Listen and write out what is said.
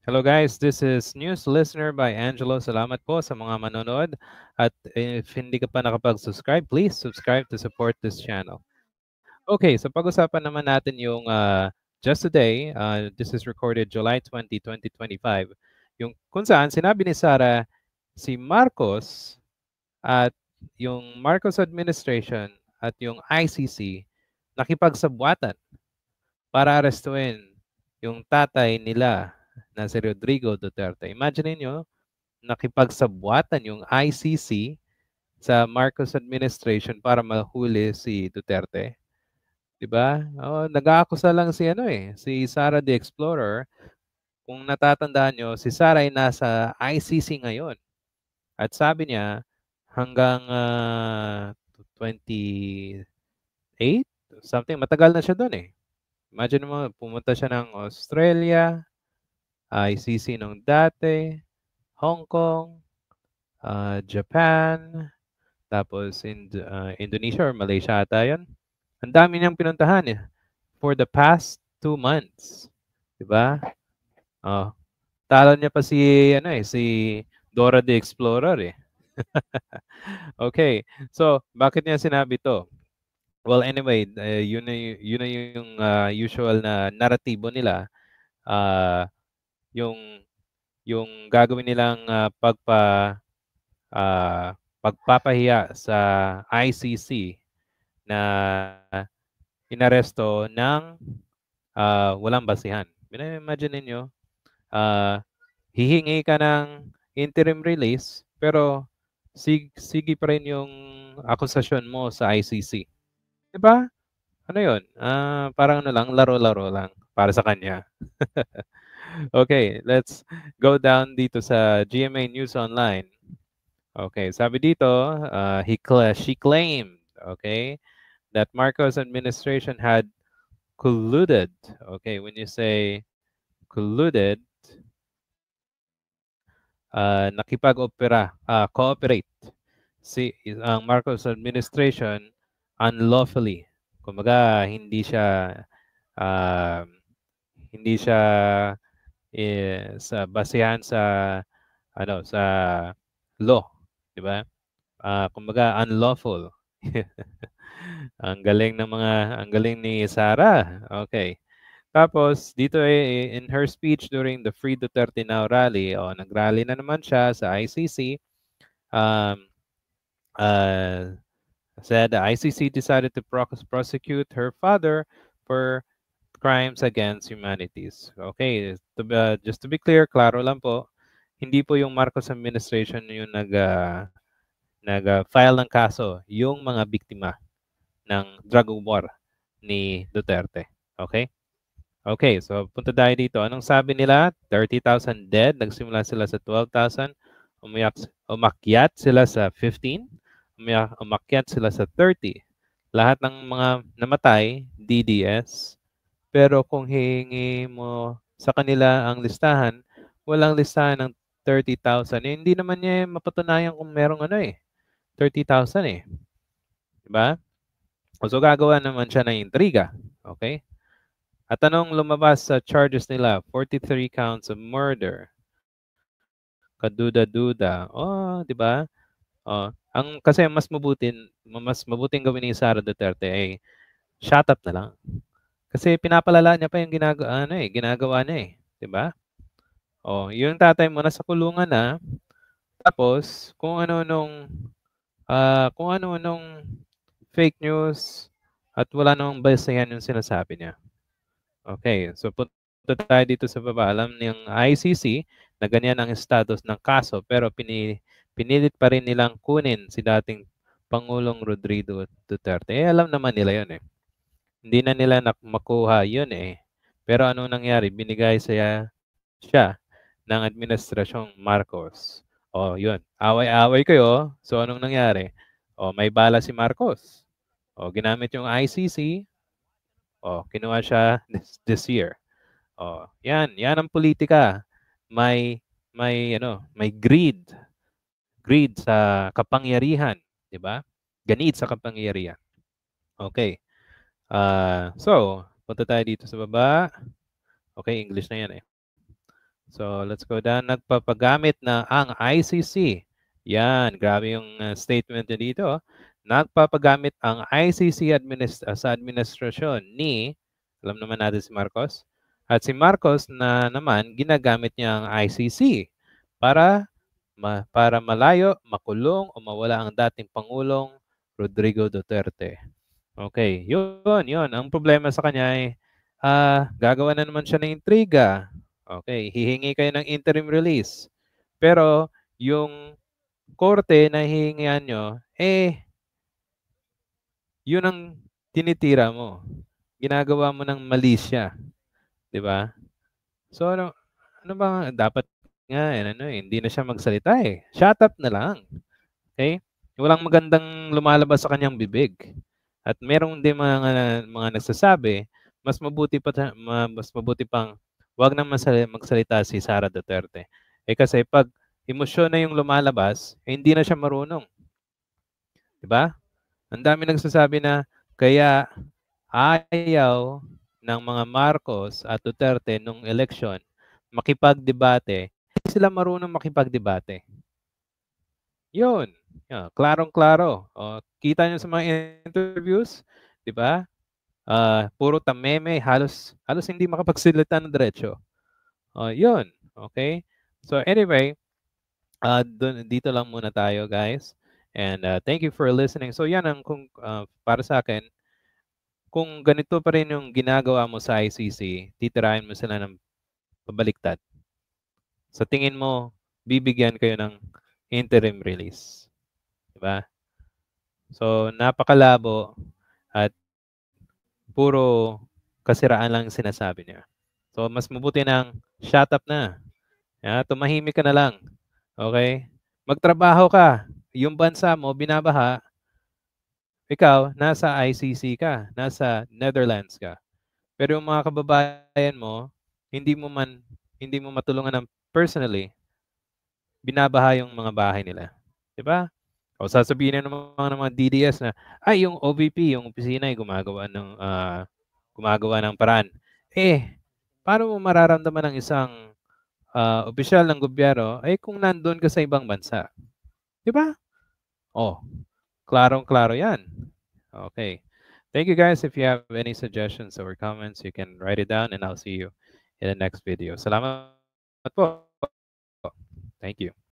Hello guys, this is News Listener by Angelo. Salamat po sa mga manonood. At if hindi ka pa nakapag-subscribe, please subscribe to support this channel. Okay, so pag-usapan naman natin yung just today, this is recorded July 20, 2025, yung kung saan sinabi ni Sara si Marcos at yung Marcos administration at yung ICC nakipagsabwatan para arestuin yung tatay nila na si Rodrigo Duterte. Imagine niyo, nakipagsabwatan yung ICC sa Marcos administration para mahuli si Duterte. 'Di ba? Oh, nag-aakusa lang si si Sara the Explorer. Kung natatandaan niyo, si Sara ay nasa ICC ngayon. At sabi niya hanggang 28 something, matagal na siya doon eh. Imagine mo, pumunta siya ng Australia, ICC nung dati, Hong Kong, Japan, tapos Indonesia or Malaysia ata yun. Ang dami niyang pinuntahan eh, for the past 2 months. Diba? Oh, talo niya pa si Dora the Explorer eh. Okay, so bakit niya sinabi to? Well, anyway, yun na yung usual na naratibo nila. Uh, yung gagawin nilang ah, pagpapahiya sa ICC na inaresto ng walang basihan. Imagine ninyo, ah, hihingi ka ng interim release pero sige pa rin yung akusasyon mo sa ICC. 'Di ba? Ano 'yun? Parang ano lang, laro-laro lang para sa kanya. Okay, let's go down dito sa GMA News Online. Okay, sabi dito, she claimed, okay, that Marcos administration had colluded. Okay, when you say colluded, cooperate ang Marcos administration unlawfully. Kumbaga, uh, hindi siya sa basehan sa sa law, 'di ba? Kumbaga unlawful. Ang galing ni Sara. Okay. Tapos dito in her speech during the Free Duterte Now rally, nag-rally na naman siya sa ICC. Um, uh, said the ICC decided to prosecute her father for crimes against humanities. Okay, just to be clear, klaro lang po, hindi po yung Marcos administration yung nag-file ng kaso, yung mga biktima ng drug war ni Duterte. Okay? Okay, so punta tayo dito. Anong sabi nila? 30,000 dead. Nagsimula sila sa 12,000. Umakyat sila sa 15. Umakyat sila sa 30. Lahat ng mga namatay, DDS. Pero kung hihingi mo sa kanila ang listahan, walang listahan ng 30,000. Hindi naman niya mapatunayan kung merong 30,000 eh. Diba? So gagawa naman siya ng intriga. Okay? At anong lumabas sa charges nila? 43 counts of murder. Kaduda-duda. Oh, 'di ba? Oh, kasi mas mabuting gawin ni Sara Duterte ay shut up na lang. Kasi pinapalala niya pa yung ginagawa niya 'di ba? Oh, yung tatay mo nasa kulungan na, tapos kung ano nung fake news at wala namang basehan yung sinasabi niya. Okay, so punta tayo dito sa baba. Alam ng ICC na ganyan ang status ng kaso pero pinilit pa rin nilang kunin si dating Pangulong Rodrigo Duterte. Alam naman nila yun eh. Hindi na nila makuha yun eh. Pero ano nangyari? Binigay siya ng administrasyong Marcos. O yun, away-away kayo. So anong nangyari? O may bala si Marcos. O ginamit yung ICC. O kinuha siya this year. Oh, 'yan ang politika. May greed sa kapangyarihan, 'di ba? Ganid sa kapangyarihan. Okay. So, punta tayo dito sa baba. Okay, English na 'yan eh. So, let's go down. Nagpapagamit na ang ICC. Yan, grabe yung statement niya dito. Nagpapagamit ang ICC sa administrasyon ni, alam naman natin si Marcos. At si Marcos na naman, ginagamit niya ang ICC para para malayo, makulong o mawala ang dating Pangulong Rodrigo Duterte. Okay, yun. Ang problema sa kanya ay gagawa na naman siya ng intriga. Okay, hihingi kayo ng interim release. Pero yung korte na hihingian nyo, yun ang tinitira mo. Ginagawa mo ng mali siya. Di ba? So, ano ba dapat nga, hindi na siya magsalita eh. Shut up na lang. Okay? Walang magandang lumalabas sa kanyang bibig. At meron din mga nagsasabi, mas mabuti pang wag nang magsalita si Sara Duterte. Kasi pag emosyon na yung lumalabas, hindi na siya marunong. 'Di ba? Ang dami nagsasabi na kaya ayaw ng mga Marcos at Duterte nung eleksyon makipagdebate, hindi sila marunong makipagdebate. Yun. Klarong-klaro. Kita nyo sa mga interviews, 'di ba? Puro tameme, halos hindi makapagsalita ng diretso. Yun. Okay? So anyway, dito lang muna tayo, guys. And thank you for listening. So yan ang para sa akin, kung ganito pa rin yung ginagawa mo sa ICC, titirahin mo sila ng pabaliktad. Sa tingin mo, bibigyan kayo ng interim release. 'Di ba? So napakalabo at puro kasiraan lang sinasabi niya. So mas mabuti nang shut up na. Tumahimik ka na lang. Okay? Magtrabaho ka. Yung bansa mo binabaha, ikaw nasa ICC ka, nasa Netherlands ka. Pero yung mga kababayan mo, hindi mo matulungan ng personally, binabaha yung mga bahay nila. 'Di ba? O sasabihin na naman ng mga DDS na, ay yung OVP, yung opisina ay gumagawa ng paraan. Paano mo mararamdaman ng isang opisyal ng gobyerno ay kung nandun ka sa ibang bansa? 'Di ba? Oh, klarong-klaro 'yan. Okay. Thank you guys. If you have any suggestions or comments, you can write it down and I'll see you in the next video. Salamat po. Thank you.